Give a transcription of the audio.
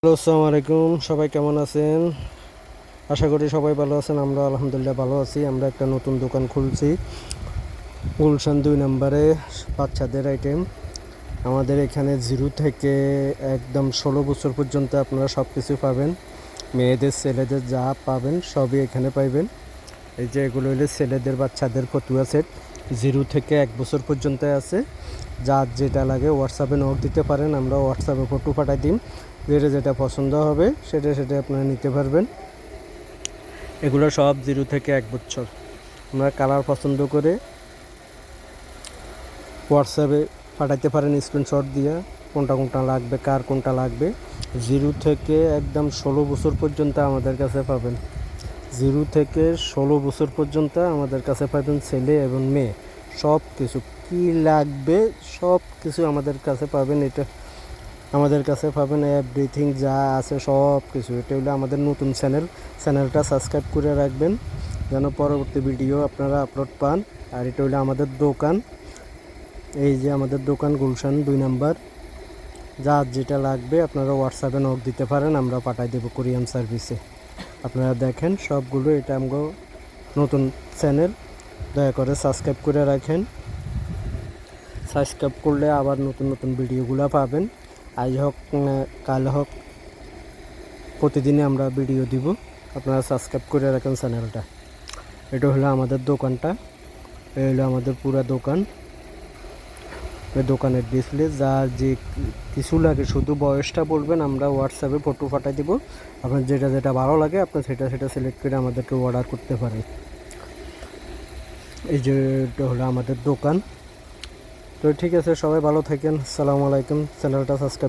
Hello, আসসালামু আলাইকুম। সবাই কেমন আছেন? আশা করি সবাই ভালো আছেন। আমরা আলহামদুলিল্লাহ ভালো আছি। আমরা একটা নতুন দোকান খুলছি গুলশান 2 নম্বরে, বাচ্চাদের আইটেম। আমাদের এখানে 0 থেকে একদম 16 বছর পর্যন্ত আপনারা সব কিছু পাবেন। মেয়েদের ছেলেদের যা পাবেন সবই এখানে পাইবেন। এই যে এগুলো হলো ছেলেদের বাচ্চাদের ফতুয়া সেট, 0 থেকে 1 বছর পর্যন্ত আছে। যার যেটা লাগে হোয়াটসঅ্যাপে নক দিতে পারেন, আমরা হোয়াটসঅ্যাপে ফটো পাঠাই দিই। যেটা যেটা পছন্দ হবে সেটা সেটা আপনারা নিতে পারবেন। এগুলো সব 0 থেকে 1 বছর। আমরা কালার পছন্দ করে হোয়াটসঅ্যাপে পাঠাইতে পারেন স্ক্রিনশট দিয়ে, কোনটা কোনটা লাগবে, কার কোনটা লাগবে। 0 থেকে একদম 16 বছর পর্যন্ত আমাদের কাছে পাবেন। 0 থেকে 16 বছর পর্যন্ত আমাদের কাছে পাবেন ছেলে এবং মেয়ে। সব কিছু কী লাগবে সব কিছু আমাদের কাছে পাবেন। এটা আমাদের কাছে পাবেন এভরিথিং যা আছে সব কিছু। এটা হলো আমাদের নতুন চ্যানেলটা সাবস্ক্রাইব করে রাখবেন যেন পরবর্তী ভিডিও আপনারা আপলোড পান। আর এটা হলো আমাদের দোকান। এই যে আমাদের দোকান গুলশান 2 নম্বর। যার যেটা লাগবে আপনারা হোয়াটসঅ্যাপে নক দিতে পারেন, আমরা পাঠাই দেবো কুরিয়ার সার্ভিসে। আপনারা দেখেন সবগুলো, এটা আমগো নতুন চ্যানেল, দয়া করে সাবস্ক্রাইব করে রাখেন। সাবস্ক্রাইব করলে আবার নতুন নতুন ভিডিওগুলো পাবেন। আজ হোক কাল হোক প্রতিদিনই আমরা ভিডিও দিব। আপনারা সাবস্ক্রাইব করে রাখেন চ্যানেলটা। এটা হলো আমাদের দোকানটা, এই হলো আমাদের পুরো দোকান। এই দোকানের ডিসপ্লে যার যে কিছু লাগে শুধু বয়সটা বলবেন, আমরা হোয়াটসঅ্যাপে ফটো পাঠিয়ে দিব। আপনার যেটা যেটা ভালো লাগে আপনি সেটা সেটা সিলেক্ট করে আমাদেরকে অর্ডার করতে পারেন। এই যে এটা হলো আমাদের দোকান। তো ঠিক আছে, সবাই ভালো থাকেন। আসসালামু আলাইকুম। চ্যানেলটা সাবস্ক্রাইব